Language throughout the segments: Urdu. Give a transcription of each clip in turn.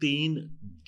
3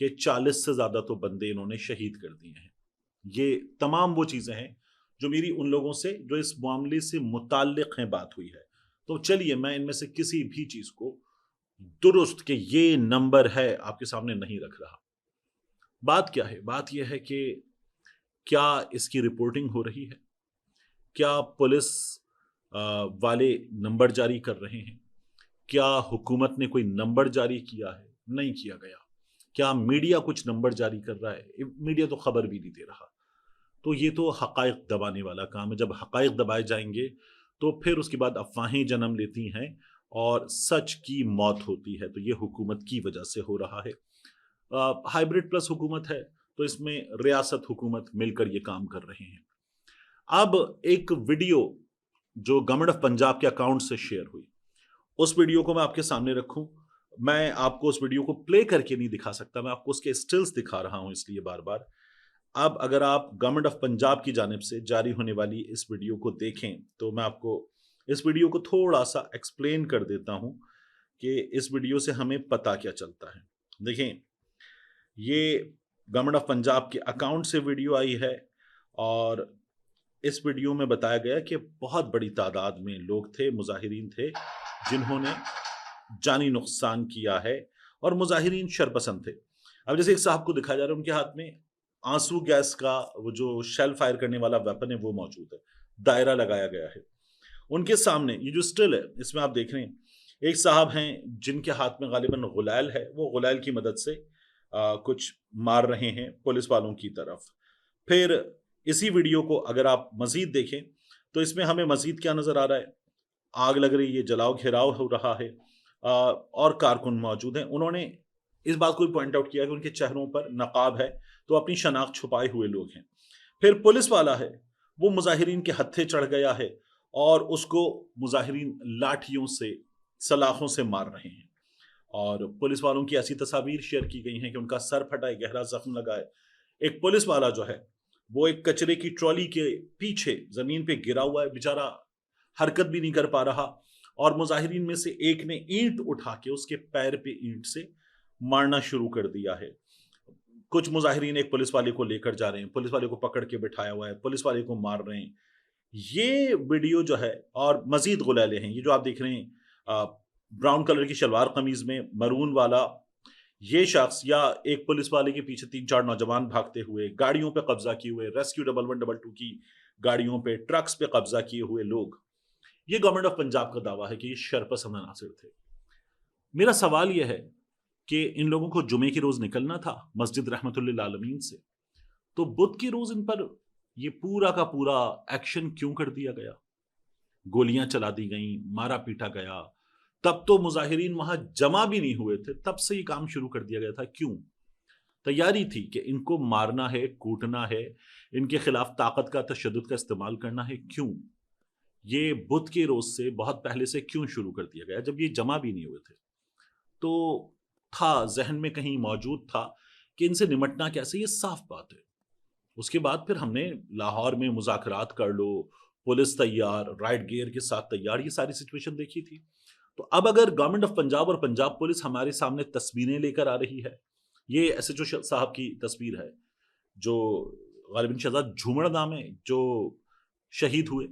کہ 40 سے زیادہ تو بندے انہوں نے شہید کر دیے ہیں۔ یہ تمام وہ چیزیں ہیں جو میری ان لوگوں سے جو اس معاملے سے متعلق ہیں بات ہوئی ہے۔ تو چلیے میں ان میں سے کسی بھی چیز کو درست کہ یہ نمبر ہے آپ کے سامنے نہیں رکھ رہا۔ بات کیا ہے؟ بات یہ ہے کہ کیا اس کی رپورٹنگ ہو رہی ہے؟ کیا پولیس والے نمبر جاری کر رہے ہیں؟ کیا حکومت نے کوئی نمبر جاری کیا ہے؟ نہیں کیا گیا۔ کیا میڈیا کچھ نمبر جاری کر رہا ہے؟ میڈیا تو خبر بھی نہیں دے رہا۔ تو یہ تو حقائق دبانے والا کام ہے۔ جب حقائق دبائے جائیں گے تو پھر اس کے بعد افواہیں جنم لیتی ہیں اور سچ کی موت ہوتی ہے۔ تو یہ حکومت کی وجہ سے ہو رہا ہے۔ ہائیبرڈ پلس حکومت ہے تو اس میں ریاست حکومت مل کر یہ کام کر رہے ہیں۔ اب ایک ویڈیو جو گورنمنٹ آف پنجاب کے اکاؤنٹ سے شیئر ہوئی، اس ویڈیو کو میں آپ کے سامنے رکھوں۔ میں آپ کو اس ویڈیو کو پلے کر کے نہیں دکھا سکتا، میں آپ کو اس کے سٹلز دکھا رہا ہوں اس لیے بار بار۔ اب اگر آپ گورنمنٹ آف پنجاب کی جانب سے جاری ہونے والی اس ویڈیو کو دیکھیں تو میں آپ کو اس ویڈیو کو تھوڑا سا ایکسپلین کر دیتا ہوں کہ اس ویڈیو سے ہمیں پتہ کیا چلتا ہے۔ دیکھیں، یہ گورنمنٹ آف پنجاب کے اکاؤنٹ سے ویڈیو آئی ہے اور اس ویڈیو میں بتایا گیا کہ بہت بڑی تعداد میں لوگ تھے، مظاہرین تھے جنہوں نے جانی نقصان کیا ہے اور مظاہرین شرپسند تھے۔ اب جیسے ایک صاحب کو دکھایا جا رہا ہے، ان کے ہاتھ میں آنسو گیس کا وہ جو شیل فائر کرنے والا ویپن ہے وہ موجود ہے، دائرہ لگایا گیا ہے ان کے سامنے۔ یہ جو سٹل ہے اس میں آپ دیکھ رہے ہیں ایک صاحب ہیں جن کے ہاتھ میں غالباً غلیل ہے، وہ غلیل کی مدد سے کچھ مار رہے ہیں پولیس والوں کی طرف۔ پھر اسی ویڈیو کو اگر آپ مزید دیکھیں تو اس میں ہمیں مزید کیا نظر آ رہا ہے؟ آگ لگ رہی ہے، جلاؤ گھیراؤ ہو رہا ہے اور کارکن موجود ہیں۔ انہوں نے اس بات کو بھی پوائنٹ آؤٹ کیا کہ ان کے چہروں پر نقاب ہے تو اپنی شناخت چھپائے ہوئے لوگ ہیں۔ پھر پولیس والا ہے وہ مظاہرین کے ہتھے چڑھ گیا ہے اور اس کو مظاہرین لاٹھیوں سے، سلاخوں سے مار رہے ہیں، اور پولیس والوں کی ایسی تصاویر شیئر کی گئی ہیں کہ ان کا سر پھٹا ہے، گہرا زخم لگا ہے۔ ایک پولیس والا جو ہے وہ ایک کچرے کی ٹرالی کے پیچھے زمین پہ گرا ہوا ہے، بیچارہ حرکت بھی نہیں کر پا رہا، اور مظاہرین میں سے ایک نے اینٹ اٹھا کے اس کے پیر پہ اینٹ سے مارنا شروع کر دیا ہے۔ کچھ مظاہرین ایک پولیس والے کو لے کر جا رہے ہیں، پولیس والے کو پکڑ کے بٹھایا ہوا ہے، پولیس والے کو مار رہے ہیں۔ یہ ویڈیو جو ہے، اور مزید غلیلے ہیں، یہ جو آپ دیکھ رہے ہیں براؤن کلر کی شلوار قمیض میں مرون والا یہ شخص، یا ایک پولیس والے کے پیچھے 3-4 نوجوان بھاگتے ہوئے، گاڑیوں پہ قبضہ کیے ہوئے، ریسکیو 1122 کی گاڑیوں پہ، ٹرکس پہ قبضہ کیے ہوئے لوگ، یہ گورنمنٹ آف پنجاب کا دعویٰ ہے کہ یہ شرپسند عناصر تھے۔ میرا سوال یہ ہے کہ ان لوگوں کو جمعے کے روز نکلنا تھا مسجد رحمت للعالمین سے، تو بدھ کے روز ان پر یہ پورا کا پورا ایکشن کیوں کر دیا گیا؟ گولیاں چلا دی گئیں، مارا پیٹا گیا، تب تو مظاہرین وہاں جمع بھی نہیں ہوئے تھے، تب سے یہ کام شروع کر دیا گیا تھا۔ کیوں؟ تیاری تھی کہ ان کو مارنا ہے، کوٹنا ہے، ان کے خلاف طاقت کا، تشدد کا استعمال کرنا ہے۔ کیوں یہ بدھ کے روز سے بہت پہلے سے کیوں شروع کر دیا گیا جب یہ جمع بھی نہیں ہوئے تھے؟ تو تھا ذہن میں کہیں موجود تھا کہ ان سے نمٹنا کیسے، یہ صاف بات ہے۔ اس کے بعد پھر ہم نے لاہور میں مذاکرات کر لو، پولیس تیار، رائٹ گیئر کے ساتھ تیار، یہ ساری سچویشن دیکھی تھی۔ تو اب اگر گورنمنٹ آف پنجاب اور پنجاب پولیس ہمارے سامنے تصویریں لے کر آ رہی ہے، یہ ایس ایچ او صاحب کی تصویر ہے جو غالباً شہزاد جھومڑ نام ہے جو شہید ہوئے،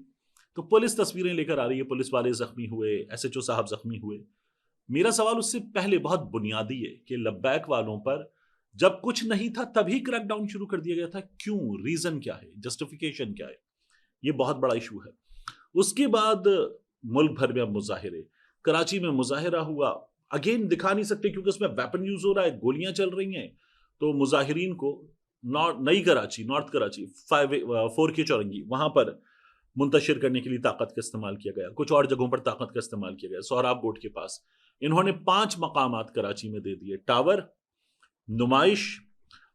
تو پولیس تصویریں لے کر آ رہی ہے، پولیس والے زخمی ہوئے، ایس ایچ او صاحب زخمی ہوئے۔ میرا سوال اس سے پہلے بہت بنیادی ہے کہ لبیک والوں پر جب کچھ نہیں تھا تبھی کریک ڈاؤن شروع کر دیا گیا تھا۔ کیوں؟ ریزن کیا ہے؟ جسٹیفیکیشن کیا ہے؟ یہ بہت بڑا ایشو ہے۔ اس کے بعد ملک بھر میں اب مظاہرے، کراچی میں مظاہرہ ہوا، اگین دکھا نہیں سکتے کیونکہ اس میں ویپن یوز ہو رہا ہے، گولیاں چل رہی ہیں، تو مظاہرین کو نئی کراچی، نارتھ کراچی 4K چورنگی، وہاں پر منتشر کرنے کے لیے طاقت کا استعمال کیا گیا، کچھ اور جگہوں پر طاقت کا استعمال کیا گیا، سہراب گوٹ کے پاس انہوں نے 5 مقامات کراچی میں دے دیے، ٹاور، نمائش،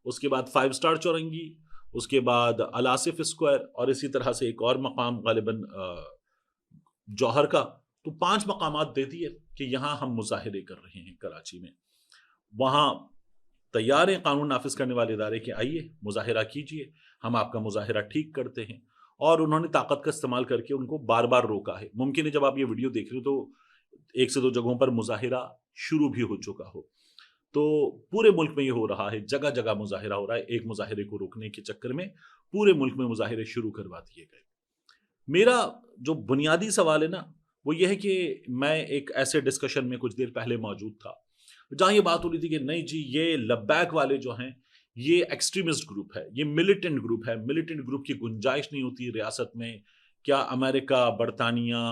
اس کے بعد 5 اسٹار چورنگی، اس کے بعد الاسف اسکوائر، اور اسی طرح سے ایک اور مقام غالباً جوہر کا۔ تو 5 مقامات دے دیے کہ یہاں ہم مظاہرے کر رہے ہیں کراچی میں۔ وہاں تیار ہیں قانون نافذ کرنے والے ادارے کہ آئیے مظاہرہ کیجئے، ہم آپ کا مظاہرہ ٹھیک کرتے ہیں، اور انہوں نے طاقت کا استعمال کر کے ان کو بار بار روکا ہے۔ ممکن ہے جب آپ یہ ویڈیو دیکھ رہے ہو تو 1 سے 2 جگہوں پر مظاہرہ شروع بھی ہو چکا ہو۔ تو پورے ملک میں یہ ہو رہا ہے، جگہ جگہ مظاہرہ ہو رہا ہے، ایک مظاہرے کو روکنے کے چکر میں پورے ملک میں مظاہرے شروع کروا دیے گئے۔ میرا جو بنیادی سوال ہے نا وہ یہ ہے کہ میں ایک ایسے ڈسکشن میں کچھ دیر پہلے موجود تھا جہاں یہ بات ہو رہی تھی کہ نہیں جی یہ لبیک والے جو ہیں یہ ایکسٹریمسٹ گروپ ہے، یہ ملیٹنٹ گروپ ہے، ملیٹنٹ گروپ کی گنجائش نہیں ہوتی ریاست میں، کیا امریکہ، برطانیہ،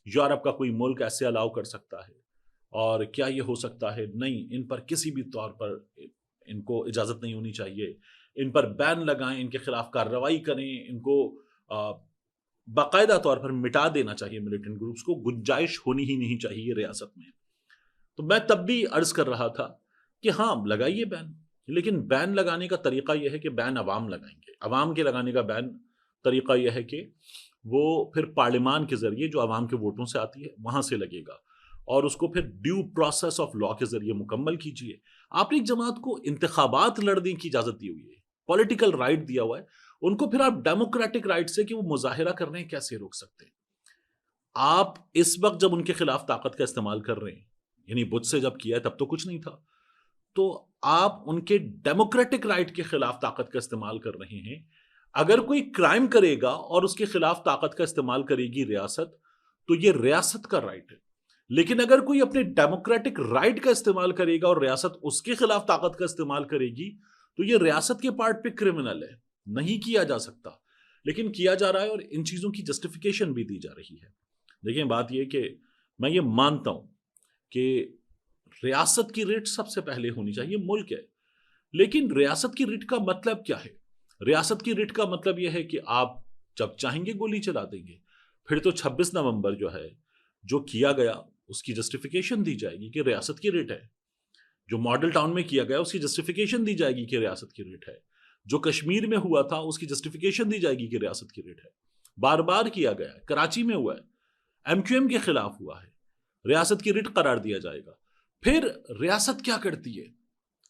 یورپ کا کوئی ملک ایسے الاؤ کر سکتا ہے؟ اور کیا یہ ہو سکتا ہے؟ نہیں، ان پر کسی بھی طور پر ان کو اجازت نہیں ہونی چاہیے، ان پر بین لگائیں، ان کے خلاف کارروائی کریں، ان کو باقاعدہ طور پر مٹا دینا چاہیے، ملیٹنٹ گروپس کو گنجائش ہونی ہی نہیں چاہیے ریاست میں۔ تو میں تب بھی عرض کر رہا تھا کہ ہاں لگائیے بین، لیکن بین لگانے کا طریقہ یہ ہے کہ بین عوام لگائیں گے، عوام کے لگانے کا بین طریقہ یہ ہے کہ وہ پھر پارلیمان کے ذریعے جو عوام کے ووٹوں سے آتی ہے وہاں سے لگے گا، اور اس کو پھر ڈیو پروسیس آف لا کے ذریعے مکمل کیجیے۔ آپ نے ایک جماعت کو انتخابات لڑنے کی اجازت دی ہوئی ہے، پولیٹیکل رائٹ دیا ہوا ہے، ان کو پھر آپ ڈیموکریٹک رائٹ سے کہ وہ مظاہرہ کر رہے ہیں کیسے روک سکتے ہیں؟ آپ اس وقت جب ان کے خلاف طاقت کا استعمال کر رہے ہیں، یعنی بدھ سے جب کیا ہے تب تو کچھ نہیں تھا، تو آپ ان کے ڈیموکریٹک رائٹ کے خلاف طاقت کا استعمال کر رہے ہیں۔ اگر کوئی کرائم کرے گا اور اس کے خلاف طاقت کا استعمال کرے گی ریاست تو یہ ریاست کا رائٹ ہے، لیکن اگر کوئی اپنے ڈیموکریٹک رائٹ کا استعمال کرے گا اور ریاست اس کے خلاف طاقت کا استعمال کرے گی تو یہ ریاست کے پارٹ پہ کرمنل ہے، نہیں کیا جا سکتا، لیکن کیا جا رہا ہے، اور ان چیزوں کی جسٹیفیکیشن بھی دی جا رہی ہے۔ دیکھیں بات یہ کہ میں یہ مانتا ہوں کہ ریاست کی ریٹ سب سے پہلے ہونی چاہیے، ملک ہے، لیکن ریاست کی ریٹ کا مطلب کیا ہے؟ ریاست کی ریٹ کا مطلب یہ ہے کہ آپ جب چاہیں گے گولی چلا دیں گے، پھر تو 26 نومبر جو ہے جو کیا گیا اس کی جسٹیفیکیشن دی جائے گی کہ ریاست کی ریٹ ہے، جو ماڈل ٹاؤن میں کیا گیا اس کی جسٹیفیکیشن دی جائے گی کہ ریاست کی ریٹ ہے، جو کشمیر میں ہوا تھا اس کی جسٹیفیکیشن دی جائے گی کہ ریاست کی ریٹ ہے، بار بار کیا گیا ہے، کراچی میں ہوا ہے، ایم کیو ایم کے خلاف ہوا ہے، ریاست کی ریٹ قرار دیا جائے گا۔ پھر ریاست کیا کرتی ہے؟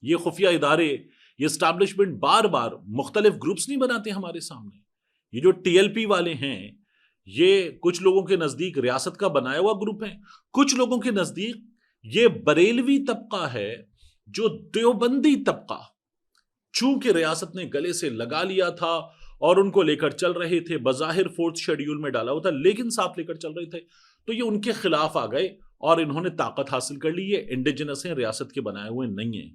یہ خفیہ ادارے، یہ اسٹیبلشمنٹ بار بار مختلف گروپس نہیں بناتے ہمارے سامنے، یہ جو ٹی ایل پی والے ہیں یہ کچھ لوگوں کے نزدیک ریاست کا بنایا ہوا گروپ ہے، کچھ لوگوں کے نزدیک یہ بریلوی طبقہ ہے جو دیوبندی طبقہ، چونکہ ریاست نے گلے سے لگا لیا تھا اور ان کو لے کر چل رہے تھے، بظاہر فورتھ شیڈیول میں ڈالا ہوا تھا لیکن ساتھ لے کر چل رہے تھے، تو یہ ان کے خلاف آ گئے اور انہوں نے طاقت حاصل کر لی، یہ انڈیجنس ہیں، ریاست کے بنائے ہوئے نہیں ہیں،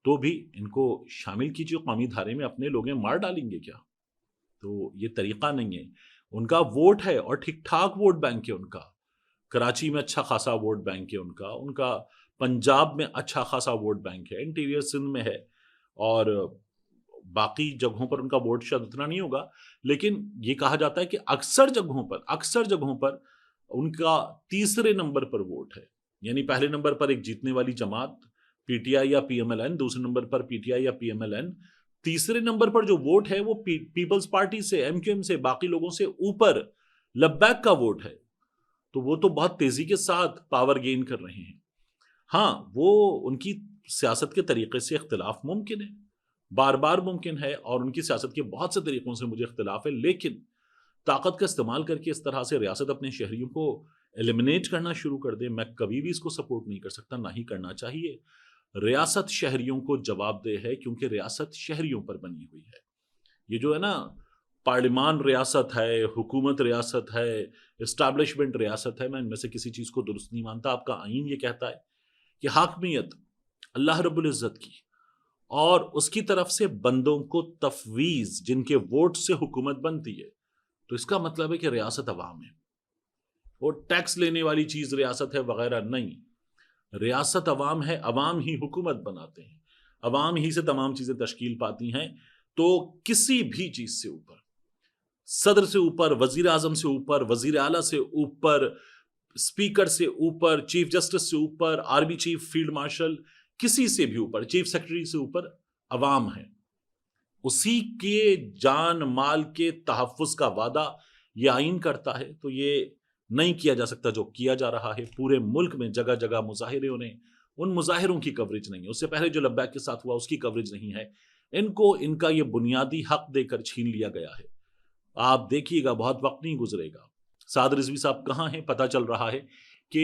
تو بھی ان کو شامل کیجیے قومی دھارے میں، اپنے لوگ مار ڈالیں گے کیا؟ تو یہ طریقہ نہیں ہے، ان کا ووٹ ہے اور ٹھیک ٹھاک ووٹ بینک ہے، ان کا کراچی میں اچھا خاصا ووٹ بینک ہے، ان کا پنجاب میں اچھا خاصا ووٹ بینک ہے، انٹیریئر سندھ میں ہے، اور باقی جگہوں پر ان کا ووٹ شاید اتنا نہیں ہوگا، لیکن یہ کہا جاتا ہے کہ اکثر جگہوں پر ان کا تیسرے نمبر پر ووٹ ہے، یعنی پہلے نمبر پر ایک جیتنے والی جماعت پی ٹی آئی یا پی ایم ایل این، دوسرے number per P T I یا پی ایم ایل این، تیسرے نمبر پر جو ووٹ ہے وہ پیپلز پارٹی سے، ایم کیو ایم سے، باقی لوگوں سے اوپر لبیک کا ووٹ ہے، تو وہ تو بہت تیزی کے ساتھ پاور گین کر رہے ہیں۔ ہاں وہ ان کی سیاست کے طریقے سے اختلاف ممکن ہے، بار بار ممکن ہے، اور ان کی سیاست کے بہت سے طریقوں سے مجھے اختلاف ہے، لیکن طاقت کا استعمال کر کے اس طرح سے ریاست اپنے شہریوں کو ایلیمنیٹ کرنا شروع کر دے، میں کبھی بھی اس کو سپورٹ نہیں کر سکتا، نہ ہی کرنا چاہیے۔ ریاست شہریوں کو جواب دہ ہے کیونکہ ریاست شہریوں پر بنی ہوئی ہے۔ یہ جو ہے نا پارلیمان ریاست ہے، حکومت ریاست ہے، اسٹیبلشمنٹ ریاست ہے، میں ان میں سے کسی چیز کو درست نہیں مانتا۔ آپ کا آئین یہ کہتا ہے کہ حاکمیت اللہ رب العزت کی اور اس کی طرف سے بندوں کو تفویض، جن کے ووٹ سے حکومت بنتی ہے، تو اس کا مطلب ہے کہ ریاست عوام ہے، اور ٹیکس لینے والی چیز ریاست ہے وغیرہ نہیں، ریاست عوام ہے، عوام ہی حکومت بناتے ہیں، عوام ہی سے تمام چیزیں تشکیل پاتی ہیں، تو کسی بھی چیز سے اوپر، صدر سے اوپر، وزیر اعظم سے اوپر، وزیر اعلیٰ سے اوپر، اسپیکر سے اوپر، چیف جسٹس سے اوپر، آرمی چیف، فیلڈ مارشل، کسی سے بھی اوپر، چیف سیکرٹری سے اوپر عوام ہے، اسی کے جان مال کے تحفظ کا وعدہ یہ آئین کرتا ہے، تو یہ نہیں کیا جا سکتا جو کیا جا رہا ہے۔ پورے ملک میں جگہ جگہ مظاہرے ہونے، ان مظاہروں کی کوریج نہیں ہے، اس سے پہلے جو لبیک کے ساتھ ہوا اس کی کوریج نہیں ہے، ان کو ان کا یہ بنیادی حق دے کر چھین لیا گیا ہے۔ آپ دیکھیے گا بہت وقت نہیں گزرے گا، سعد رضوی صاحب کہاں ہیں؟ پتہ چل رہا ہے کہ